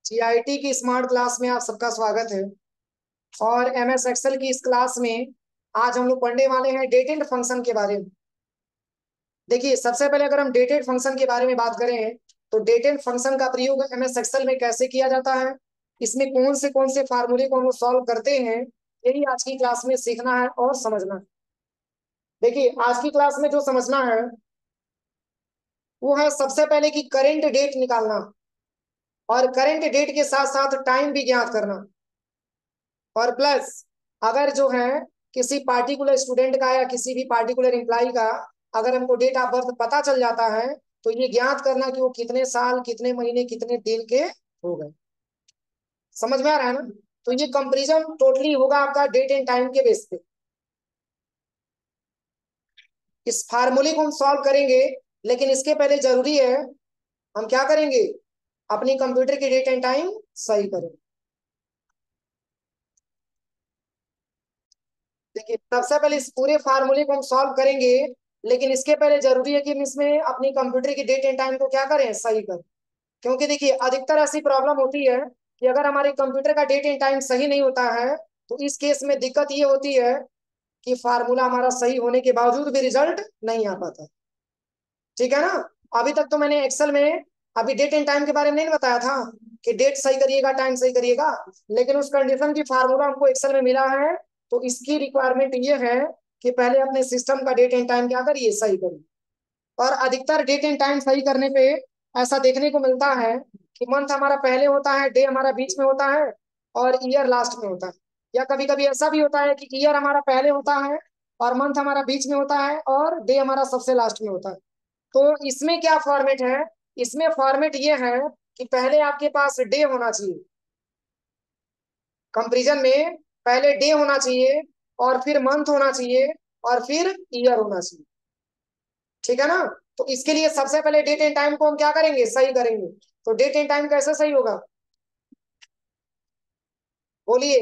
GIT की smart class में आप सबका स्वागत है। और एमएस एक्सेल की इस क्लास में आज हम लोग पढ़ने वाले हैं डेटेड फंक्शन के बारे में। देखिए, सबसे पहले अगर हम डेटेड फंक्शन के बारे में बात करें तो डेटेड फंक्शन का प्रयोग एमएस एक्सेल में कैसे किया जाता है, इसमें कौन से फार्मूले को हम लोग सॉल्व करते हैं, यही आज की क्लास में सीखना है और समझना है। देखिए, आज की क्लास में जो समझना है वो है सबसे पहले कि करेंट डेट निकालना और करेंट डेट के साथ साथ टाइम भी ज्ञात करना। और प्लस अगर जो है किसी पार्टिकुलर स्टूडेंट का या किसी भी पार्टिकुलर एम्प्लॉय का अगर हमको डेट ऑफ बर्थ पता चल जाता है तो ये ज्ञात करना कि वो कितने साल, कितने महीने, कितने दिन के हो गए। समझ में आ रहा है ना? तो ये कंपैरिजन टोटली होगा आपका डेट एंड टाइम के बेस पे। इस फार्मूले को हम सॉल्व करेंगे, लेकिन इसके पहले जरूरी है हम क्या करेंगे, अपनी कंप्यूटर की डेट एंड टाइम सही करें। देखिए, सबसे पहले इस पूरे फार्मूले को हम सॉल्व करेंगे, लेकिन इसके पहले जरूरी है कि हम इसमें अपनी कंप्यूटर की डेट एंड टाइम को क्या करें, सही करें। क्योंकि देखिए, अधिकतर ऐसी प्रॉब्लम होती है कि अगर हमारे कंप्यूटर का डेट एंड टाइम सही नहीं होता है तो इस केस में दिक्कत ये होती है कि फार्मूला हमारा सही होने के बावजूद भी रिजल्ट नहीं आ पाता। ठीक है ना? अभी तक तो मैंने एक्सेल में अभी डेट एंड टाइम के बारे में नहीं बताया था कि डेट सही करिएगा, टाइम सही करिएगा, लेकिन उस कंडीशन की फार्मूला हमको एक्सेल में मिला है। तो इसकी रिक्वायरमेंट ये है कि पहले अपने सिस्टम का डेट एंड टाइम क्या करिए, सही करिए। और अधिकतर डेट एंड टाइम सही करने पे ऐसा देखने को मिलता है कि मंथ हमारा पहले होता है, डे हमारा बीच में होता है और ईयर लास्ट में होता है। या कभी कभी ऐसा भी होता है कि ईयर हमारा पहले होता है और मंथ हमारा बीच में होता है और डे हमारा सबसे लास्ट में होता है। तो इसमें क्या फॉर्मेट है, इसमें फॉर्मेट ये है कि पहले आपके पास डे होना चाहिए, कंपैरिजन में पहले डे होना चाहिए और फिर मंथ होना चाहिए और फिर ईयर होना चाहिए। ठीक है ना? तो इसके लिए सबसे पहले डेट एंड टाइम को हम क्या करेंगे, सही करेंगे। तो डेट एंड टाइम कैसे सही होगा, बोलिए?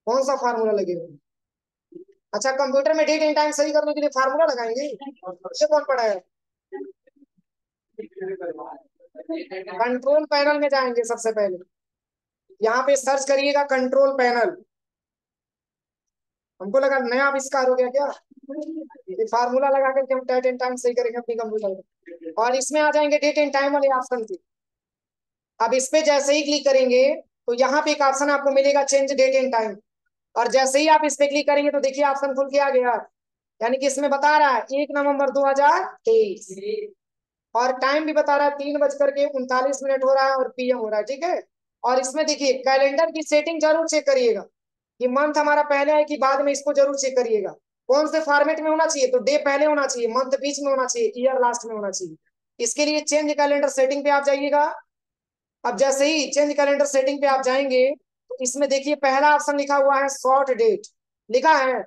कौन सा फार्मूला लगेगा? अच्छा, कंप्यूटर में डेट एंड टाइम सही करने के लिए फार्मूला लगाएंगे? ये कौन पढ़ा है? कंट्रोल पैनल में जाएंगे सबसे पहले, यहाँ पे सर्च करिएगा कंट्रोल पैनल। हमको लगा नया आविष्कार हो गया क्या, ये फार्मूला लगा करके हम डेट एंड टाइम सही करेंगे अपनी कंप्यूटर में। और इसमें आ जाएंगे डेट एंड टाइम वाले ऑप्शन पे। अब इस पे जैसे ही क्लिक करेंगे तो यहाँ पे एक ऑप्शन आपको मिलेगा, चेंज डेट एंड टाइम। और जैसे ही आप इस पे क्लिक करेंगे तो देखिए ऑप्शन खुल के आ गया। यानी कि इसमें बता रहा है 1 नवंबर 2023 और टाइम भी बता रहा है 3 बज करके 39 मिनट हो रहा है और पीएम हो रहा है। ठीक है? और इसमें देखिए कैलेंडर की सेटिंग जरूर चेक करिएगा कि मंथ हमारा पहले है कि बाद में, इसको जरूर चेक करिएगा। कौन से फॉर्मेट में होना चाहिए, तो डे पहले होना चाहिए, मंथ बीच में होना चाहिए, ईयर लास्ट में होना चाहिए। इसके लिए चेंज कैलेंडर सेटिंग पे आप जाइएगा। अब जैसे ही चेंज कैलेंडर सेटिंग पे आप जाएंगे तो इसमें देखिए पहला ऑप्शन लिखा हुआ है शॉर्ट डेट, लिखा है,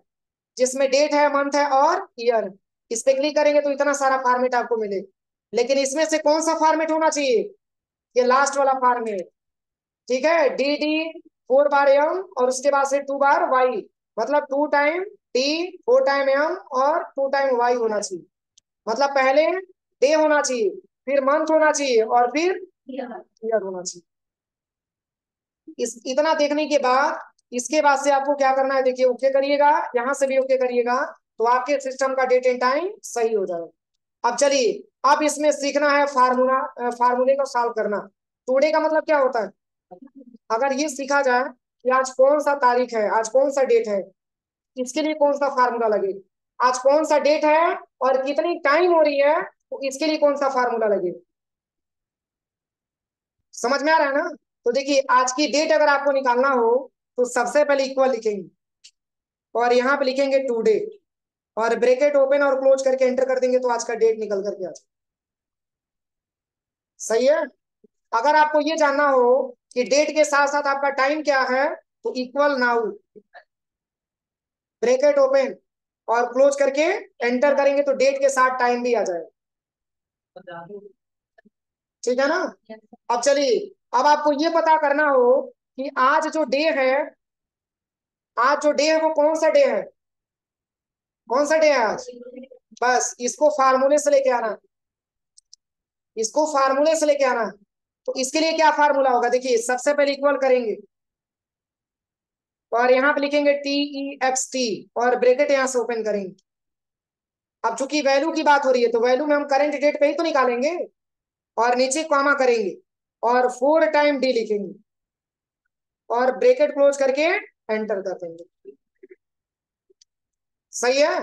जिसमें डेट है, मंथ है और ईयर। इस पे क्लिक करेंगे तो इतना सारा फॉर्मेट आपको मिले, लेकिन इसमें से कौन सा फॉर्मेट होना चाहिए, ये लास्ट वाला फॉर्मेट। ठीक है? डी डी 4 बार एम और उसके बाद से 2 बार वाई, मतलब 2 टाइम टी, 4 टाइम एम और 2 टाइम वाई होना चाहिए। मतलब पहले डे होना चाहिए, फिर मंथ होना चाहिए और फिर ईयर होना चाहिए। इस इतना देखने के बाद इसके बाद से आपको क्या करना है, देखिए ओके करिएगा, यहाँ से भी ओके करिएगा, तो आपके सिस्टम का डेट एंड टाइम सही हो जाएगा। अब चलिए, अब इसमें सीखना है फार्मूले को सॉल्व करना। टुडे का मतलब क्या होता है, अगर ये सीखा जाए कि आज कौन सा तारीख है, आज कौन सा डेट है, इसके लिए कौन सा फार्मूला लगे, आज कौन सा डेट है और कितनी टाइम हो रही है, तो इसके लिए कौन सा फार्मूला लगे। समझ में आ रहा है ना? तो देखिए, आज की डेट अगर आपको निकालना हो तो सबसे पहले इक्वल लिखेंगे और यहाँ पे लिखेंगे टुडे और ब्रैकेट ओपन और क्लोज करके एंटर कर देंगे तो आज का डेट निकल करके आ जाए। सही है? अगर आपको ये जानना हो कि डेट के साथ साथ आपका टाइम क्या है तो इक्वल नाउ, ब्रैकेट ओपन और क्लोज करके एंटर करेंगे तो डेट के साथ टाइम भी आ जाएगा। ठीक है ना? अब चलिए, अब आपको ये पता करना हो कि आज जो डे है, आज जो डे है वो कौन सा डे है, कौन सा डे है आज। बस इसको फार्मूले से लेके आना, इसको फार्मूले से लेके आना। तो इसके लिए क्या फार्मूला होगा, देखिए सबसे पहले इक्वल करेंगे और यहाँ पे लिखेंगे TEXT और ब्रैकेट यहाँ से ओपन करेंगे। अब चूंकि वैल्यू की बात हो रही है तो वैल्यू में हम करंट डेट पे ही तो निकालेंगे और नीचे कॉमा करेंगे और 4 टाइम डी लिखेंगे और ब्रैकेट क्लोज करके एंटर कर देंगे। सही है।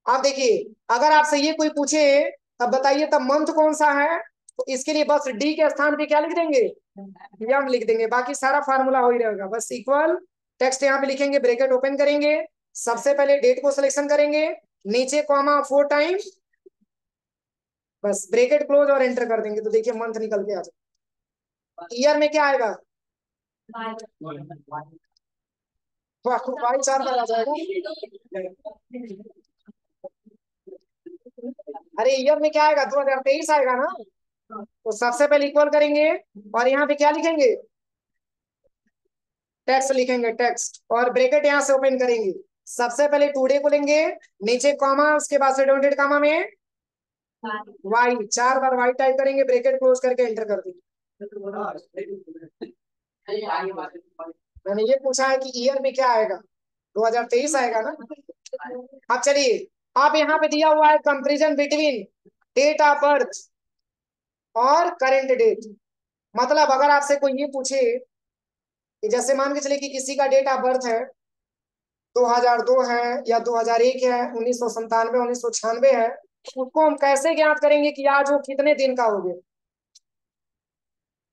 आप देखिए अगर आपसे ये कोई पूछे तब बताइए तब मंथ कौन सा है, तो इसके लिए बस डी के स्थान पे क्या लिख देंगे, यम लिख देंगे, बाकी सारा फार्मूला हो ही रहेगा। बस इक्वल टेक्स्ट यहाँ पे लिखेंगे, ब्रैकेट ओपन करेंगे, सबसे पहले डेट को सिलेक्शन करेंगे, नीचे कॉमा 4 टाइम, बस ब्रैकेट क्लोज और एंटर कर देंगे। तो देखिए मंथ निकल के आ जाए। ईयर में क्या आएगा, तो आपको 22 का आ जाएगा। अरे ईयर में क्या आएगा, 2023 आएगा ना। तो सबसे पहले इक्वल करेंगे और यहाँ पे क्या लिखेंगे, टेक्स्ट लिखेंगे, टेक्स्ट और ब्रैकेट यहाँ से ओपन करेंगे, सबसे पहले टुडे को लेंगे, नीचे कॉमा, उसके बाद से डॉटेड कॉमा में वाई, 4 बार वाई टाइप करेंगे, ब्रैकेट क्लोज करके एंटर कर देंगे। मैंने ये पूछा है कि ईयर में क्या आएगा, 2023 आएगा ना। अब चलिए, आप यहाँ पे दिया हुआ है comparison between date of birth और करेंट डेट। मतलब अगर आपसे कोई ये पूछे कि जैसे मान के चले कि किसी का डेट ऑफ बर्थ है 2002 है या 2001 है, 1997, 1996 है, उसको हम कैसे ज्ञात करेंगे कि आज वो कितने दिन का हो गया।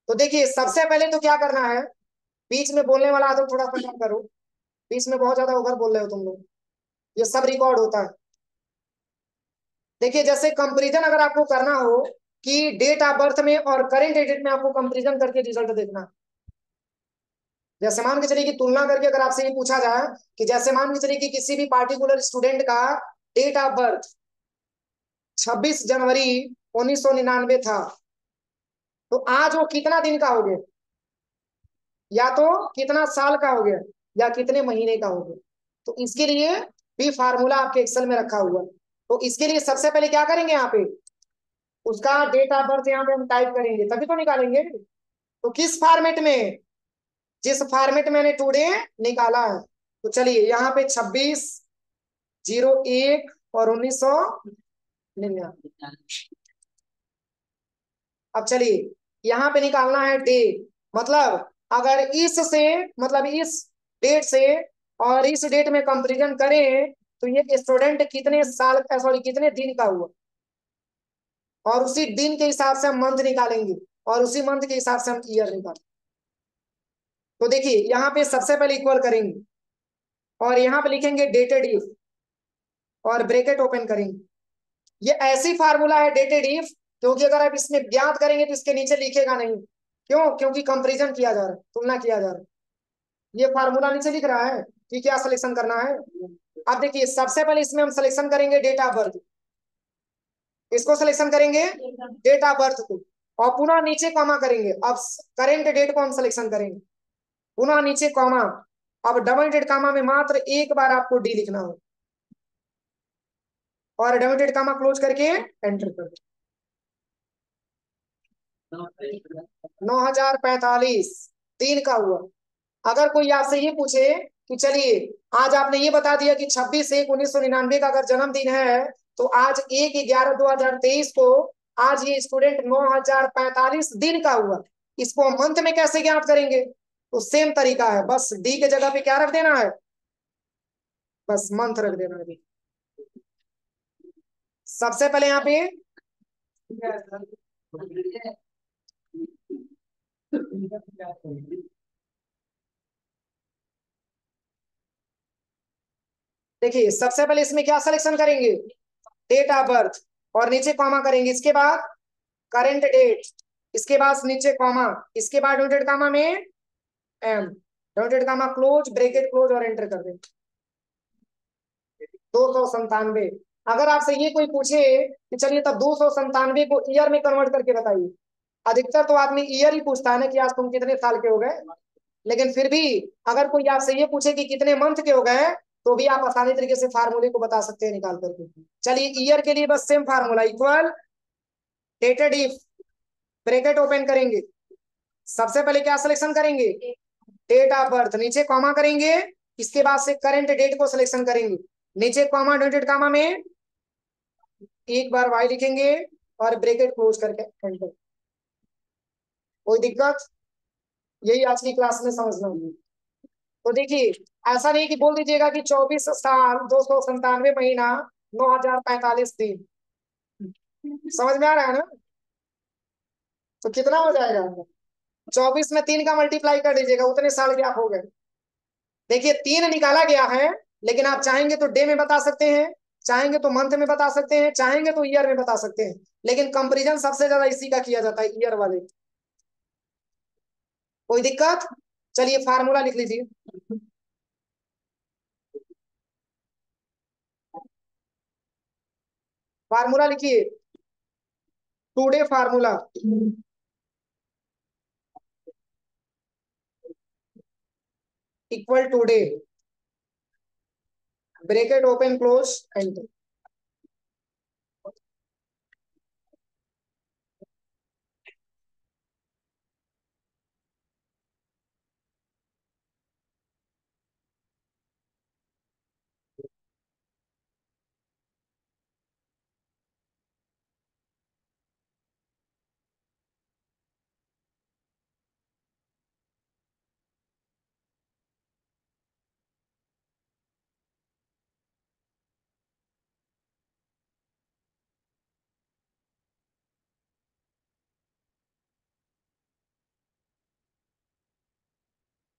तो देखिए सबसे पहले तो क्या करना है, बीच में बोलने वाला आदमी थोड़ा सा कम करो, बीच में बहुत ज्यादा ओवर बोल रहे हो तुम लोग, ये सब रिकॉर्ड होता है। देखिए जैसे कंपैरिजन अगर आपको करना हो कि डेट ऑफ बर्थ में और करेंट डेट में आपको कंपैरिजन करके रिजल्ट देखना, जैसे मान के चलिए कि तुलना करके अगर आपसे ये पूछा जाए कि जैसे मान के चलिए कि किसी भी पार्टिकुलर स्टूडेंट का डेट ऑफ बर्थ 26 जनवरी 1999 था, तो आज वो कितना दिन का हो गया, या तो कितना साल का हो गया या कितने महीने का हो गया। तो इसके लिए भी फार्मूला आपके एक्सेल में रखा हुआ है। तो इसके लिए सबसे पहले क्या करेंगे, यहाँ पे उसका डेट ऑफ बर्थ यहाँ पे हम टाइप करेंगे तभी तो निकालेंगे। तो किस फॉर्मेट में, जिस फॉर्मेट मैंने टुडे निकाला है, तो चलिए यहाँ पे 26/01 और 1999। अब चलिए यहाँ पे निकालना है डे, मतलब अगर इस से, मतलब इस डेट से और इस डेट में कंपैरिजन करें तो ये स्टूडेंट कितने साल का, सॉरी कितने दिन का हुआ, और उसी दिन के हिसाब से हम मंथ निकालेंगे और उसी मंथ के हिसाब से हम ईयर निकालेंगे। तो देखिए यहाँ पे सबसे पहले इक्वल करेंगे और यहाँ पे लिखेंगे डेटेड इफ और ब्रैकेट ओपन करेंगे। ये ऐसी फार्मूला है डेटेड इफ, क्योंकि अगर आप इसमें ज्ञात करेंगे तो इसके नीचे लिखेगा नहीं, क्यों, क्योंकि कंपैरिजन किया जा रहा है, तुलना किया जा रहा है। ये फार्मूला नीचे लिख रहा है कि क्या सिलेक्शन करना है। अब देखिए सबसे पहले इसमें हम सिलेक्शन करेंगे डेट ऑफ बर्थ, इसको सिलेक्शन करेंगे डेट ऑफ बर्थ को, और पुनः नीचे कॉमा करेंगे। अब करेंट डेट को हम सिलेक्शन करेंगे, पुनः नीचे कॉमा, अब डबल डेट कॉमा में मात्र एक बार आपको डी लिखना हो और डबल डेट कॉमा क्लोज करके एंटर कर दो। 9045 दिन का हुआ। अगर कोई आपसे ये पूछे कि चलिए आज आपने ये बता दिया कि 26/1/1999 का अगर जन्मदिन है, तो आज 1/11/2023 को आज ये स्टूडेंट 9045 दिन का हुआ, इसको हम मंथ में कैसे ज्ञात करेंगे। तो सेम तरीका है, बस डी के जगह पे क्या रख देना है, बस मंथ रख देना है। सबसे पहले यहाँ पे देखिए सबसे पहले इसमें क्या सिलेक्शन करेंगे, डेट ऑफ बर्थ, और नीचे कॉमा करेंगे, इसके बाद करंट डेट, इसके बाद नीचे कॉमा, इसके बाद डॉटेड कॉमा में M, dotted comma close, bracket close और एंटर कर दें। 297। अगर आपसे ये कोई पूछे कि चलिए तब 297 को ईयर में कन्वर्ट करके बताइए, अधिकतर तो आदमी ईयर ही पूछता है ना कि आज तुम कितने साल के हो गए, लेकिन फिर भी अगर कोई आपसे ये पूछे कि कितने मंथ के हो गए, तो भी आप आसानी तरीके से फार्मूले को बता सकते हैं निकाल करके। चलिए ईयर के लिए बस same formula, equal dated if bracket open करेंगे, सबसे पहले क्या सिलेक्शन करेंगे, डेट ऑफ बर्थ, नीचे कॉमा करेंगे, इसके बाद से करंट डेट को सिलेक्शन करेंगे, नीचे कॉमा डॉटेड कॉमा में एक बार वाई लिखेंगे और ब्रैकेट क्लोज करके एंटर। कोई दिक्कत? यही आज की क्लास में समझना है। तो देखिए, ऐसा नहीं कि बोल दीजिएगा कि 24 साल 297 महीना 9045 दिन। समझ में आ रहा है ना? तो कितना हो जाएगा, 24 में 3 का मल्टीप्लाई कर दीजिएगा, उतने साल के आप हो गए। देखिए 3 निकाला गया है, लेकिन आप चाहेंगे तो डे में बता सकते हैं, चाहेंगे तो मंथ में बता सकते हैं, चाहेंगे तो ईयर में बता सकते हैं, लेकिन कंपैरिजन सबसे ज्यादा इसी का किया जाता है, ईयर वाले। कोई दिक्कत? चलिए फार्मूला लिख लीजिए। फार्मूला लिखिए, today formula equal today, bracket open close enter.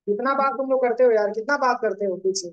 कितना बात तुम लोग करते हो यार, कितना बात करते हो पीछे।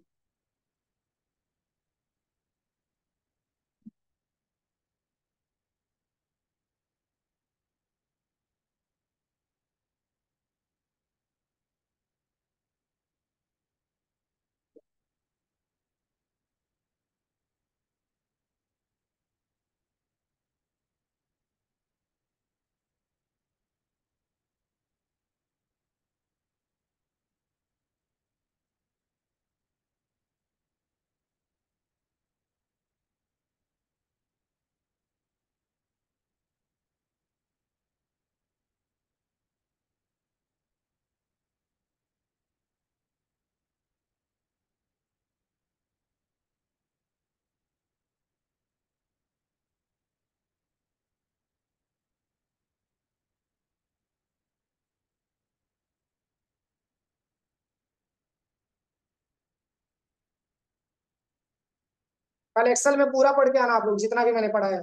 कल एक्सेल में पूरा पढ़ के आना आप लोग, जितना भी मैंने पढ़ाया,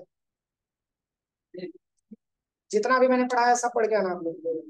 जितना भी मैंने पढ़ाया सब पढ़ के आना आप लोग।